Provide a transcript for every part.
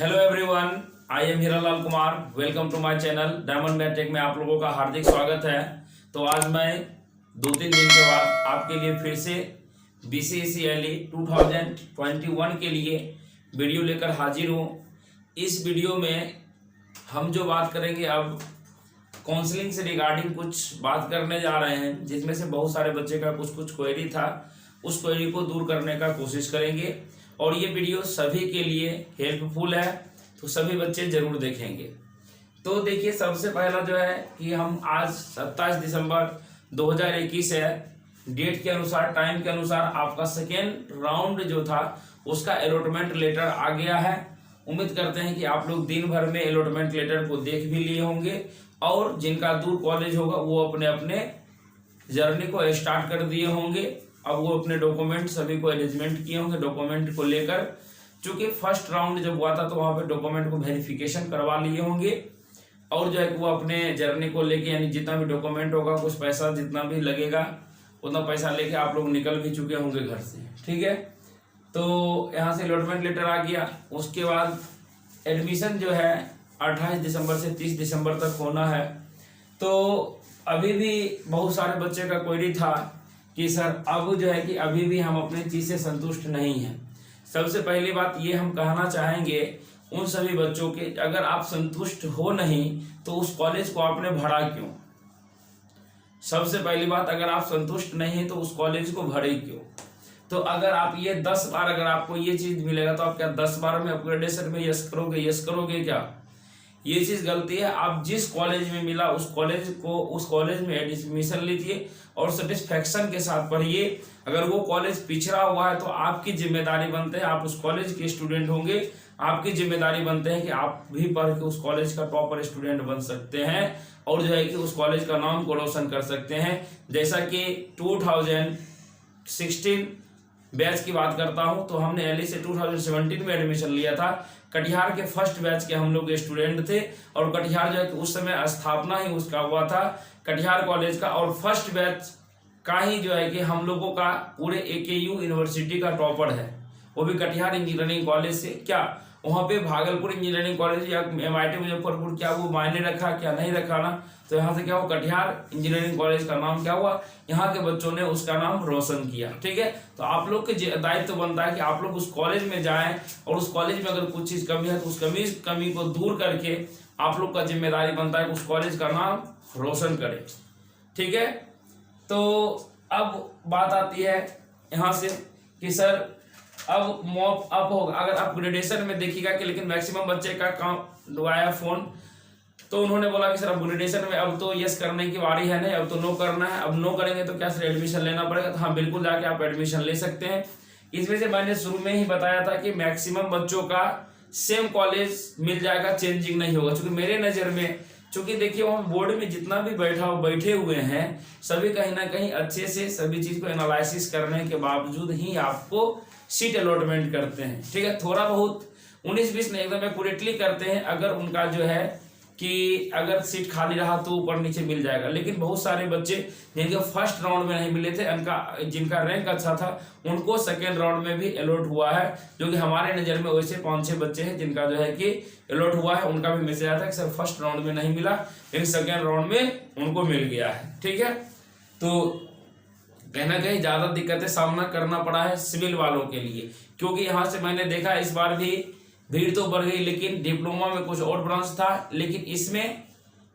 Hello everyone, I am Hiralal Kumar. Welcome to my channel Diamond Matric में आप लोगों का हार्दिक स्वागत है। तो आज मैं 2-3 दिन के बाद आपके लिए फिर से BCSE 2021 के लिए वीडियो लेकर हाजिर हूँ। इस वीडियो में हम जो बात करेंगे अब काउंसलिंग से रिगार्डिंग कुछ बात करने जा रहे हैं, जिसमें से बहुत सारे बच्चे का कुछ क्वेरी था। उस क्वेरी को दूर करने का कोशिश करेंगे और ये वीडियो सभी के लिए हेल्पफुल है, तो सभी बच्चे जरूर देखेंगे। तो देखिए, सबसे पहला जो है कि हम आज 27 दिसंबर 2021 है, डेट के अनुसार, टाइम के अनुसार आपका सेकेंड राउंड जो था उसका अलॉटमेंट लेटर आ गया है। उम्मीद करते हैं कि आप लोग दिन भर में अलॉटमेंट लेटर को देख भी लिए होंगे और जिनका दूर कॉलेज होगा वो अपने अपने जर्नी को स्टार्ट कर दिए होंगे। अब वो अपने डॉक्यूमेंट सभी को अरेंजमेंट किए होंगे डॉक्यूमेंट को लेकर। चूंकि फर्स्ट राउंड जब हुआ था तो वहाँ पे डॉक्यूमेंट को वेरिफिकेशन करवा लिए होंगे और जो है वो अपने जर्नी को लेके, यानी जितना भी डॉक्यूमेंट होगा, कुछ पैसा जितना भी लगेगा उतना पैसा लेके आप लोग निकल भी चुके होंगे घर से। ठीक है, तो यहाँ से अलॉटमेंट लेटर आ गया। उसके बाद एडमिशन जो है 28 दिसंबर से 30 दिसंबर तक होना है। तो अभी भी बहुत सारे बच्चे का क्वेरी था कि सर अब जो है कि अभी भी हम अपने चीज़ से संतुष्ट नहीं हैं। सबसे पहली बात ये हम कहना चाहेंगे उन सभी बच्चों के, अगर आप संतुष्ट हो नहीं तो उस कॉलेज को आपने भरा क्यों। सबसे पहली बात, अगर आप संतुष्ट नहीं है तो उस कॉलेज को भरे क्यों। तो अगर आप ये 10 बार अगर आपको ये चीज़ मिलेगा तो आप क्या 10 बार में अपग्रेडेशन में यस करोगे क्या? ये चीज़ गलती है। आप जिस कॉलेज में मिला उस कॉलेज में एडमिशन लीजिए और सेटिस्फेक्शन के साथ पढ़िए। अगर वो कॉलेज पिछड़ा हुआ है तो आपकी जिम्मेदारी बनते हैं, आप उस कॉलेज के स्टूडेंट होंगे, आपकी जिम्मेदारी बनते हैं कि आप भी पढ़ के उस कॉलेज का टॉपर स्टूडेंट बन सकते हैं और जो है कि उस कॉलेज का नाम को रोशन कर सकते हैं। जैसा कि 2016 बैच की बात करता हूं तो हमने एलई से 2017 में एडमिशन लिया था। कटिहार के फर्स्ट बैच के हम लोग स्टूडेंट थे और कटिहार जो है कि उस समय स्थापना ही उसका हुआ था कटिहार कॉलेज का, और फर्स्ट बैच का ही जो है कि हम लोगों का पूरे AKU यूनिवर्सिटी का टॉपर है, वो भी कटिहार इंजीनियरिंग कॉलेज से। क्या वहाँ पे भागलपुर इंजीनियरिंग कॉलेज या MIT मुजफ्फरपुर क्या वो मायने रखा, क्या नहीं रखा ना। तो यहाँ से क्या हुआ, कटिहार इंजीनियरिंग कॉलेज का नाम क्या हुआ, यहाँ के बच्चों ने उसका नाम रोशन किया। ठीक है, तो आप लोग के दायित्व बनता है कि आप लोग उस कॉलेज में जाएं और उस कॉलेज में अगर कुछ चीज़ कमी है तो उस कमी को दूर करके आप लोग का जिम्मेदारी बनता है कि उस कॉलेज का नाम रोशन करें। ठीक है, तो अब बात आती है यहाँ से कि सर अब मॉप अप होगा। अगर आप ग्रेडेशन में देखिएगा कि लेकिन मैक्सिमम बच्चे का काम आया फोन, तो उन्होंने बोला कि सर अब ग्रेडेशन में अब तो यस करने की बारी है नहीं, अब तो नो करना है। अब नो करेंगे तो क्या सर एडमिशन लेना पड़ेगा? तो हाँ, बिल्कुल जाके आप एडमिशन ले सकते हैं। इसमें से मैंने शुरू में ही बताया था कि मैक्सिमम बच्चों का सेम कॉलेज मिल जाएगा, चेंजिंग नहीं होगा। क्योंकि मेरे नज़र में, चूंकि देखिए वहाँ बोर्ड में जितना भी बैठे हुए हैं सभी कहीं ना कहीं अच्छे से सभी चीज़ को एनालिसिस करने के बावजूद ही आपको सीट अलॉटमेंट करते हैं। ठीक है, थोड़ा बहुत 19-20 नहीं, एकदम एक्यूरेटली करते हैं। अगर उनका जो है कि अगर सीट खाली रहा तो ऊपर नीचे मिल जाएगा। लेकिन बहुत सारे बच्चे जिनके फर्स्ट राउंड में नहीं मिले थे, जिनका रैंक अच्छा था, उनको सेकेंड राउंड में भी अलॉट हुआ है। जो कि हमारे नज़र में वैसे 5-6 बच्चे हैं जिनका जो है कि अलॉट हुआ है। उनका भी मैसेज आया था कि सर फर्स्ट राउंड में नहीं मिला लेकिन सेकेंड राउंड में उनको मिल गया है। ठीक है, तो कहीं ना कहीं ज़्यादा दिक्कतें सामना करना पड़ा है सिविल वालों के लिए, क्योंकि यहाँ से मैंने देखा इस बार भी भीड़ तो बढ़ गई। लेकिन डिप्लोमा में कुछ और ब्रांच था, लेकिन इसमें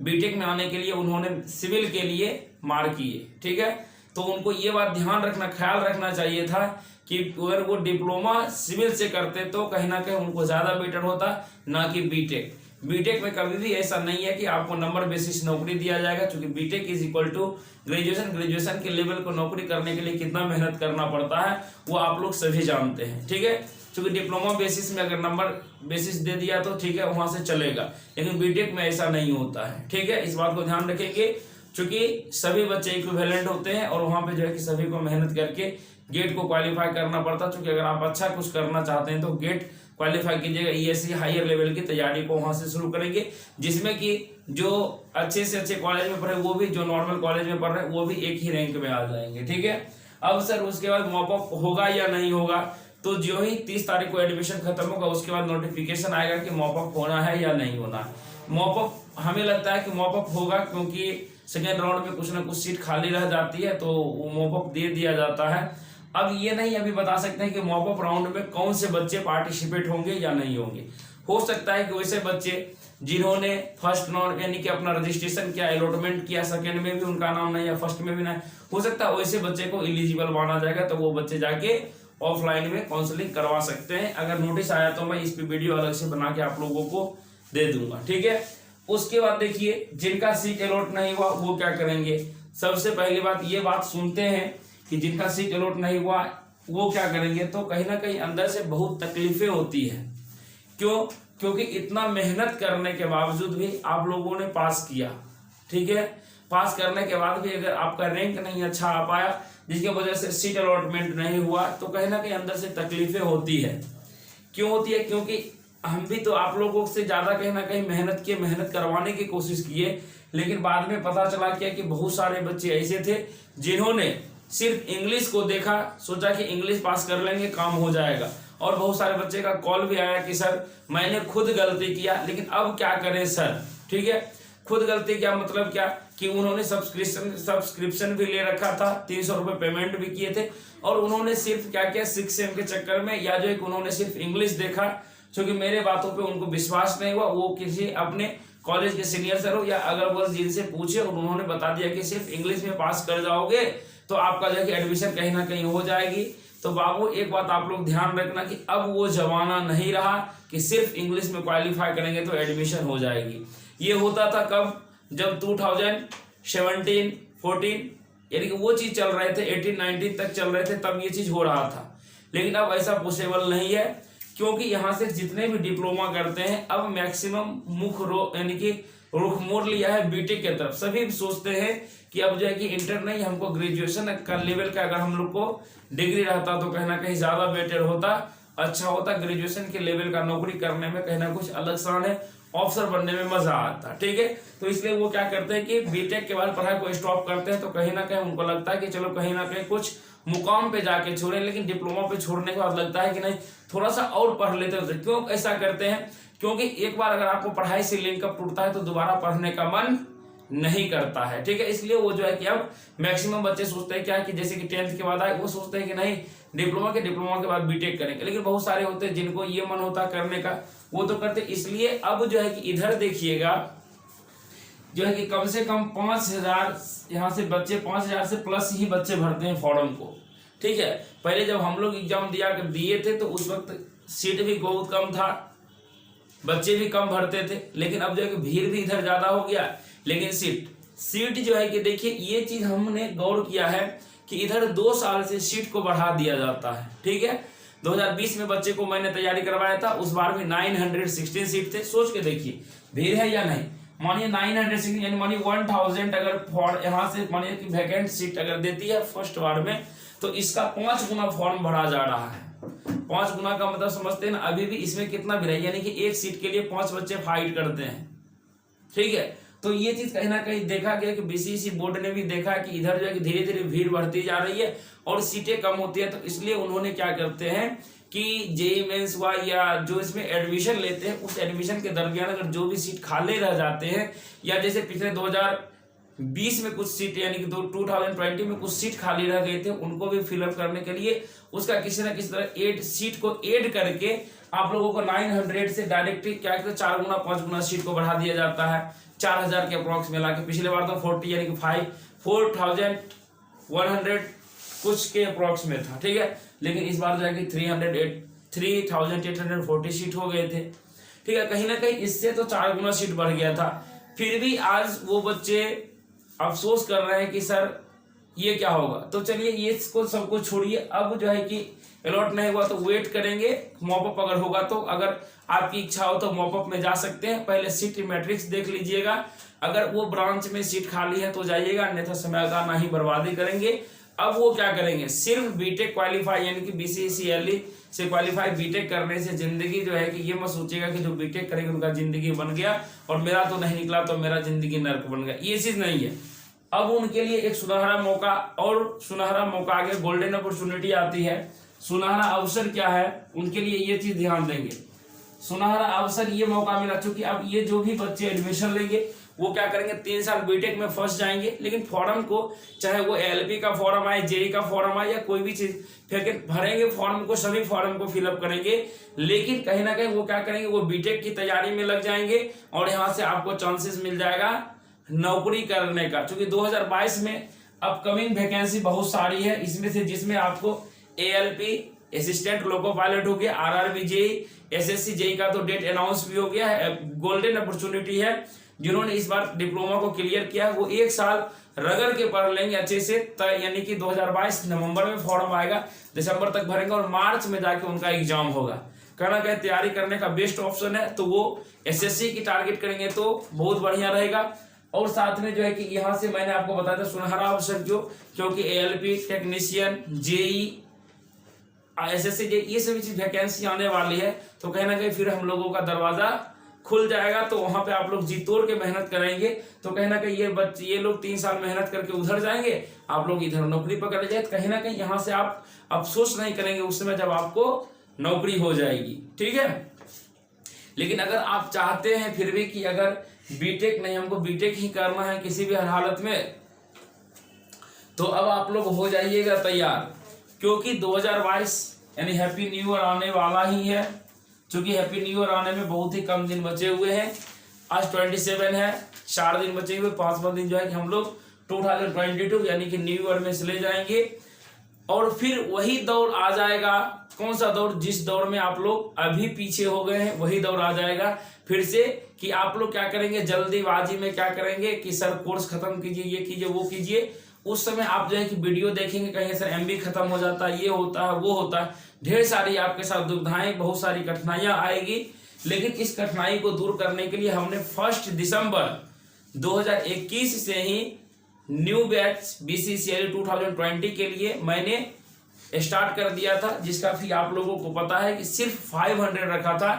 बीटेक में आने के लिए उन्होंने सिविल के लिए मार किए। ठीक है, तो उनको ये बात ध्यान रखना, ख्याल रखना चाहिए था कि अगर वो डिप्लोमा सिविल से करते तो कहीं ना कहीं उनको ज़्यादा बेटर होता, ना कि बीटेक। बीटेक में कभी भी ऐसा नहीं है कि आपको नंबर बेसिस नौकरी दिया जाएगा, क्योंकि BTech is equal to graduation के लेवल को नौकरी करने के लिए कितना मेहनत करना पड़ता है वो आप लोग सभी जानते हैं। ठीक है, क्योंकि डिप्लोमा बेसिस में अगर नंबर बेसिस दे दिया तो ठीक है वहाँ से चलेगा, लेकिन बीटेक में ऐसा नहीं होता है। ठीक है, इस बात को ध्यान रखेंगे, क्योंकि सभी बच्चे इक्विवेलेंट होते हैं और वहाँ पे जो है कि सभी को मेहनत करके गेट को क्वालिफाई करना पड़ता है। क्योंकि अगर आप अच्छा कुछ करना चाहते हैं तो गेट क्वालिफाई कीजिएगा, ESE हायर लेवल की तैयारी को वहाँ से शुरू करेंगे, जिसमें कि जो अच्छे से अच्छे कॉलेज में पढ़े वो भी, जो नॉर्मल कॉलेज में पढ़ रहे हैं वो भी एक ही रैंक में आ जाएंगे। ठीक है, अब सर उसके बाद मॉप अप होगा या नहीं होगा, तो जो ही 30 तारीख को एडमिशन खत्म होगा उसके बाद नोटिफिकेशन आएगा कि मॉपअप होना है या नहीं होना है। मॉपअप हमें लगता है कि मॉपअप होगा, क्योंकि सेकेंड राउंड में कुछ ना कुछ सीट खाली रह जाती है तो वो मॉपअप दे दिया जाता है। अब ये नहीं अभी बता सकते हैं कि मॉपअप राउंड में कौन से बच्चे पार्टिसिपेट होंगे या नहीं होंगे। हो सकता है कि वैसे बच्चे जिन्होंने फर्स्ट राउंड यानी कि अपना रजिस्ट्रेशन किया, अलॉटमेंट किया, सेकेंड में भी उनका नाम नहीं है, फर्स्ट में भी नहीं, हो सकता है वैसे बच्चे को एलिजिबल माना जाएगा, तो वो बच्चे जाके ऑफलाइन में काउंसलिंग करवा सकते हैं। अगर नोटिस आया तो मैं इस पे वीडियो अलग से बना के आप लोगों को दे दूंगा, ठीक है। उसके बाद देखिए जिनका सीट अलॉट नहीं हुआ वो क्या करेंगे। सबसे पहली बात ये बात सुनते हैं कि जिनका सीट अलॉट नहीं हुआ वो क्या करेंगे, तो कहीं ना कहीं अंदर से बहुत तकलीफें होती है। क्यों? क्योंकि इतना मेहनत करने के बावजूद भी आप लोगों ने पास किया, ठीक है। पास करने के बाद भी अगर आपका रैंक नहीं अच्छा आ पाया, जिसकी वजह से सीट अलॉटमेंट नहीं हुआ, तो कहीं ना कहीं अंदर से तकलीफें होती है। क्यों होती है? क्योंकि हम भी तो आप लोगों से ज्यादा कहीं ना कहीं मेहनत करवाने की कोशिश किए, लेकिन बाद में पता चला क्या कि बहुत सारे बच्चे ऐसे थे जिन्होंने सिर्फ इंग्लिश को देखा, सोचा कि इंग्लिश पास कर लेंगे काम हो जाएगा। और बहुत सारे बच्चे का कॉल भी आया कि सर मैंने खुद गलती किया, लेकिन अब क्या करें सर, ठीक है। खुद गलती क्या मतलब क्या कि उन्होंने सब्सक्रिप्शन भी ले रखा था, 300 रुपये पेमेंट भी किए थे, और उन्होंने सिर्फ क्या किया 6 सेम के चक्कर में, या जो एक उन्होंने सिर्फ इंग्लिश देखा, क्योंकि मेरे बातों पे उनको विश्वास नहीं हुआ, वो किसी अपने कॉलेज के सीनियर सर हो या अगर वो जिनसे पूछे और उन्होंने बता दिया कि सिर्फ इंग्लिश में पास कर जाओगे तो आपका जो है एडमिशन कहीं ना कहीं हो जाएगी। तो बाबू एक बात आप लोग ध्यान रखना कि अब वो जमाना नहीं रहा कि सिर्फ इंग्लिश में क्वालिफाई करेंगे तो एडमिशन हो जाएगी। ये होता था कब? जब 2017, 14 यानी कि वो चीज चल रहे थे, 18, 19 तक चल रहे थे, तब ये चीज हो रहा था। लेकिन अब ऐसा पॉसिबल नहीं है, क्योंकि यहाँ से जितने भी डिप्लोमा करते हैं अब मैक्सिमम यानी कि रुख मोड़ लिया है बीटेक की तरफ। सभी सोचते हैं कि अब जो है कि इंटर नहीं, हमको ग्रेजुएशन का लेवल का अगर हम लोग को डिग्री रहता तो कहीं ना कहीं ज्यादा बेटर होता, अच्छा होता। ग्रेजुएशन के लेवल का नौकरी करने में कहीं ना कुछ अलग शान है, ऑफिसर बनने में मजा आता, ठीक है। तो इसलिए वो क्या करते हैं कि बीटेक के बाद पढ़ाई को स्टॉप करते हैं, तो कहीं ना कहीं उनको लगता है कि चलो कहीं ना कहीं कुछ मुकाम पे जाके छोड़े, लेकिन डिप्लोमा पे छोड़ने के बाद लगता है कि नहीं थोड़ा सा और पढ़ लेते हैं। क्यों ऐसा करते हैं? क्योंकि एक बार अगर आपको पढ़ाई से लिंकअप टूटता है तो दोबारा पढ़ने का मन नहीं करता है, ठीक है। इसलिए वो जो है कि अब मैक्सिमम बच्चे सोचते हैं क्या कि जैसे कि 10th के बाद आए, वो सोचते हैं कि नहीं डिप्लोमा के बाद बीटेक करेंगे, लेकिन बहुत सारे होते हैं जिनको ये मन होता करने का, वो तो करते। इसलिए अब जो है कि इधर देखिएगा जो है कि कम से कम 5000 यहाँ से बच्चे 5000 से प्लस ही बच्चे भरते हैं फॉर्म को, ठीक है। पहले जब हम लोग एग्जाम दिए थे तो उस वक्त सीट भी बहुत कम था, बच्चे भी कम भरते थे, लेकिन अब जो है कि भीड़ भी इधर ज्यादा हो गया। लेकिन सीट जो है कि देखिए ये चीज हमने गौर किया है कि इधर 2 साल से सीट को बढ़ा दिया जाता है, ठीक है। 2020 में बच्चे को मैंने तैयारी करवाया था, उस बार भी 916 सीट थे। सोच के देखिए भीड़ है या नहीं। मानिए 916 यानी मानिए 1000 अगर यहाँ से मानिए कि वैकेंट सीट अगर देती है फर्स्ट वार्ड में, तो इसका 5 गुना फॉर्म भरा जा रहा है। 5 गुना का मतलब समझते हैं ना, अभी भी इसमें कितना भी है, यानी कि एक सीट के लिए 5 बच्चे फाइट करते हैं, ठीक है। तो ये चीज कहीं ना कहीं देखा गया कि बीसीएसई बोर्ड ने भी देखा कि इधर जो है कि धीरे धीरे भीड़ बढ़ती जा रही है और सीटें कम होती है, तो इसलिए उन्होंने क्या करते हैं कि जेईई मेंस हुआ या जो इसमें एडमिशन लेते हैं, उस एडमिशन के दरमियान अगर जो भी सीट खाली रह जाते हैं, या जैसे पिछले 2020 में कुछ सीट यानी कि 2020 में कुछ सीट खाली रह गए थे, उनको भी फिलअप करने के लिए उसका किसी ना किसी तरह सीट को ऐड करके आप लोगों को 900 से डायरेक्ट क्या कहते हैं 4 गुना 5 गुना सीट को बढ़ा दिया जाता है 4000 के अप्रॉक्स में लाके। पिछले बार तो 40 यानी कि 4100 कुछ के अप्रॉक्स में था, ठीक है। लेकिन इस बार जो है कि 3840 सीट हो गए थे, ठीक है। कहीं ना कहीं इससे तो 4 गुना सीट बढ़ गया था। फिर भी आज वो बच्चे अफसोस कर रहे हैं कि सर ये क्या होगा। तो चलिए ये इसको सबको छोड़िए, अब जो है कि अलॉट नहीं हुआ तो वेट करेंगे, मॉपअप अगर होगा तो। अगर आपकी इच्छा हो तो मॉपअप में जा सकते हैं, पहले सीट मैट्रिक्स देख लीजिएगा। अगर वो ब्रांच में सीट खाली है तो जाइएगा, अन्यथा समय का ना ही बर्बादी करेंगे। अब वो क्या करेंगे, सिर्फ बीटेक क्वालिफाई यानी कि बीसीएसई से क्वालिफाई बीटेक करने से जिंदगी जो है कि ये मत सोचिएगा कि जो बीटेक करेंगे उनका जिंदगी बन गया और मेरा तो नहीं निकला तो मेरा जिंदगी नर्क बन गया, ये चीज नहीं है। अब उनके लिए एक सुनहरा मौका आ गया, गोल्डन अपॉर्चुनिटी आती है। सुनहरा अवसर क्या है, उनके लिए ये चीज ध्यान देंगे। सुनहरा अवसर ये मौका मिला, चूंकि अब ये जो भी बच्चे एडमिशन लेंगे वो क्या करेंगे, 3 साल बीटेक में फंस जाएंगे, लेकिन फॉर्म को चाहे वो एलपी का फॉर्म आए, जेई का फॉर्म आए या कोई भी चीज फिर भरेंगे फॉर्म को, सभी फॉर्म को फिलअप करेंगे, लेकिन कहीं ना कहीं वो क्या करेंगे, वो बीटेक की तैयारी में लग जाएंगे और यहाँ से आपको चांसेस मिल जाएगा नौकरी करने का। क्योंकि 2022 में अपकमिंग वैकेंसी बहुत सारी है, इसमें से जिसमें आपको एएलपी असिस्टेंट लोको पायलट हो गया, आरआरबी जेई, एसएससी जेई का तो डेट अनाउंस भी हो गया है। गोल्डन अपॉर्चुनिटी है, जिन्होंने इस बार डिप्लोमा को क्लियर किया है वो 1 साल रगड़ के पढ़ लेंगे अच्छे से, यानी कि 2022 नवंबर में फॉर्म आएगा, दिसंबर तक भरेंगे और मार्च में जाके उनका एग्जाम होगा। कहना क्या तैयारी करने का बेस्ट ऑप्शन है, तो वो एसएससी की टारगेट करेंगे तो बहुत बढ़िया रहेगा। और साथ में जो है कि यहाँ से मैंने आपको बताया था सुनहरा अवसर क्योंकि ALP technician, JE, SSC JE, ये सभी चीज वैकेंसी आने वाली है, तो कहीं ना कहीं फिर हम लोगों का दरवाजा खुल जाएगा। तो वहां पे आप लोग जी तोड़ के मेहनत करेंगे, तो कहीं ना कहीं ये लोग 3 साल मेहनत करके उधर जाएंगे, आप लोग इधर नौकरी पकड़ जाए, कहीं ना कहीं यहाँ से आप अफसोस नहीं करेंगे उस समय जब आपको नौकरी हो जाएगी। ठीक है, लेकिन अगर आप चाहते हैं फिर भी कि अगर बीटेक नहीं, हमको बीटेक ही करना है किसी भी हालत में, तो अब आप लोग हो जाइएगा तैयार, क्योंकि 2022 यानी हैप्पी न्यू ईयर आने वाला ही है। क्योंकि हैप्पी न्यू ईयर आने में बहुत ही कम दिन बचे हुए हैं, आज 27 है, 4 दिन बचे हुए, 5वां दिन जो है कि हम लोग 2022 यानी कि न्यू ईयर में चले जाएंगे। और फिर वही दौर आ जाएगा, कौन सा दौर, जिस दौर में आप लोग अभी पीछे हो गए हैं वही दौर आ जाएगा फिर से, कि आप लोग क्या करेंगे, जल्दीबाजी में क्या करेंगे कि सर कोर्स खत्म कीजिए, ये कीजिए, वो कीजिए। उस समय आप जो है कि वीडियो देखेंगे, कहीं सर एमबी खत्म हो जाता है, ये होता है, वो होता है, ढेर सारी आपके साथ दुविधाएं, बहुत सारी कठिनाइयां आएगी। लेकिन इस कठिनाई को दूर करने के लिए हमने 1 दिसंबर 2021 से ही न्यू बैच बीसीसीएल 2020 के लिए मैंने स्टार्ट कर दिया था, जिसका फी आप लोगों को पता है कि सिर्फ 500 रखा था,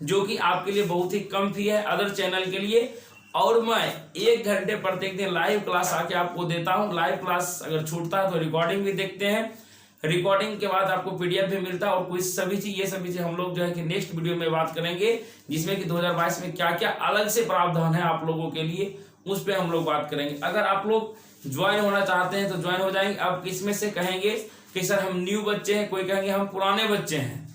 जो कि आपके लिए बहुत ही कम फी है अदर चैनल के लिए। और मैं 1 घंटे प्रत्येक दिन लाइव क्लास आके आपको देता हूं। लाइव क्लास अगर छूटता है तो रिकॉर्डिंग भी देखते हैं, रिकॉर्डिंग के बाद आपको पीडीएफ भी मिलता है और कुछ सभी चीज, ये सभी चीज हम लोग जो है कि नेक्स्ट वीडियो में बात करेंगे, जिसमें कि 2022 में क्या क्या अलग से प्रावधान है आप लोगों के लिए, उस पर हम लोग बात करेंगे। अगर आप लोग ज्वाइन होना चाहते हैं तो ज्वाइन हो जाएंगे। अब किसमें से कहेंगे कि सर हम न्यू बच्चे हैं, कोई कहेंगे हम पुराने बच्चे हैं,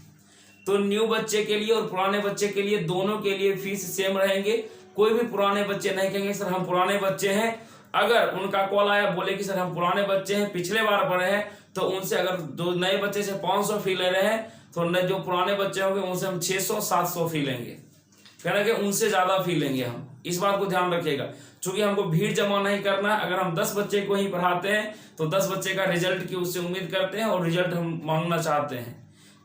तो न्यू बच्चे के लिए और पुराने बच्चे के लिए दोनों के लिए फीस सेम रहेंगे। कोई भी पुराने बच्चे नहीं कहेंगे सर हम पुराने बच्चे हैं, अगर उनका कॉल आया बोले कि सर हम पुराने बच्चे हैं, पिछले बार पढ़े हैं, तो उनसे अगर 2 नए बच्चे से 500 फी ले रहे हैं, तो जो पुराने बच्चे होंगे उनसे हम 600-700 फी लेंगे, कहना कि उनसे ज्यादा फी लेंगे हम। इस बात को ध्यान रखिएगा, क्योंकि हमको भीड़ जमा नहीं करना है। अगर हम 10 बच्चे को ही पढ़ाते हैं तो 10 बच्चे का रिजल्ट की उससे उम्मीद करते हैं और रिजल्ट हम मांगना चाहते हैं,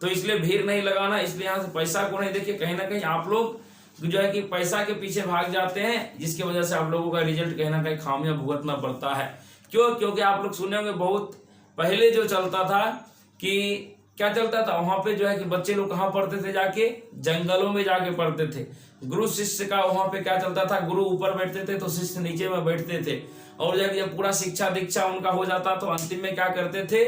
तो इसलिए भीड़ नहीं लगाना। इसलिए यहाँ से पैसा को नहीं देखिए, कहीं ना कहीं आप लोग जो है कि पैसा के पीछे भाग जाते हैं, जिसकी वजह से आप लोगों का रिजल्ट कहीं ना कहीं खामियां भुगतना पड़ता है। क्यों? क्योंकि आप लोग सुने होंगे बहुत पहले जो चलता था कि क्या चलता था, वहां पे जो है कि बच्चे लोग कहाँ पढ़ते थे, जाके जंगलों में जाके पढ़ते थे। गुरु शिष्य का वहां पे क्या चलता था, गुरु ऊपर बैठते थे तो शिष्य नीचे में बैठते थे, और जब पूरा शिक्षा दीक्षा उनका हो जाता तो अंतिम में क्या करते थे,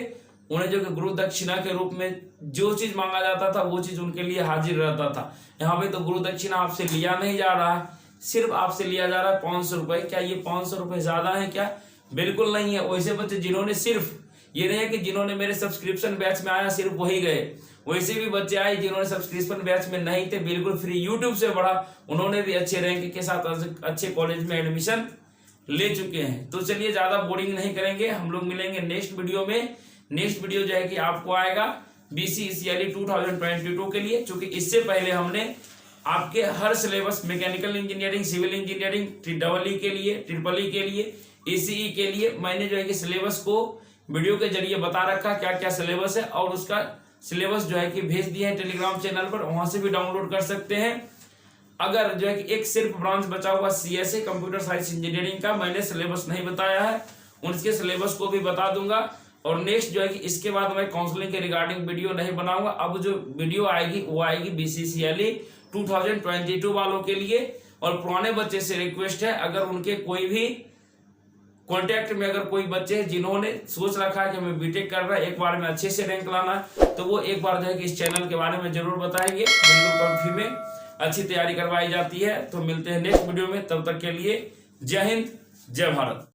उन्हें जो कि गुरु दक्षिणा के रूप में जो चीज मांगा जाता था वो चीज उनके लिए हाजिर रहता था। यहाँ पे तो गुरु दक्षिणा आपसे लिया नहीं जा रहा है, सिर्फ आपसे लिया जा रहा है 500 रुपए। क्या ये 500 रुपए ज्यादा है क्या? बिल्कुल नहीं है। वैसे बच्चे जिन्होंने सिर्फ, ये नहीं है कि जिन्होंने मेरे सब्सक्रिप्शन बैच में आया सिर्फ वही गए, वैसे भी बच्चे आए जिन्होंने सब्सक्रिप्शन बैच में नहीं थे, बिल्कुल फ्री यूट्यूब से पढ़ा, उन्होंने भी अच्छे रैंक के साथ अच्छे कॉलेज में एडमिशन ले चुके हैं। तो चलिए ज्यादा बोरिंग नहीं करेंगे, हम लोग मिलेंगे नेक्स्ट वीडियो में। नेक्स्ट वीडियो जो है कि आपको आएगा बीसीसीएल 2022 के लिए, क्योंकि इससे पहले हमने आपके हर syllabus, mechanical engineering, civil engineering, triple E के लिए, ईसीई के लिए मैंने जो है कि सिलेबस को वीडियो के जरिए बता रखा क्या क्या सिलेबस है, और उसका सिलेबस जो है कि भेज दिया है टेलीग्राम चैनल पर, वहां से भी डाउनलोड कर सकते हैं। अगर जो है कि एक सिर्फ ब्रांच बचा हुआ सीएसए कंप्यूटर साइंस इंजीनियरिंग का मैंने सिलेबस नहीं बताया है, उनके सिलेबस को भी बता दूंगा। और नेक्स्ट जो है कि इसके बाद मैं काउंसलिंग के रिगार्डिंग वीडियो नहीं बनाऊंगा। अब जो वीडियो आएगी वो आएगी बीसीसीएल 2022 वालों के लिए। और पुराने बच्चे से रिक्वेस्ट है, अगर उनके कोई भी कॉन्टैक्ट में अगर कोई बच्चे हैं जिन्होंने सोच रखा है कि हमें बीटेक करना है, एक बार में अच्छे से रैंक लाना है, तो वो एक बार जो है कि इस चैनल के बारे में जरूर बताएंगे। बिल्कुल कम फी में अच्छी तैयारी करवाई जाती है। तो मिलते हैं नेक्स्ट वीडियो में, तब तक के लिए जय हिंद जय भारत।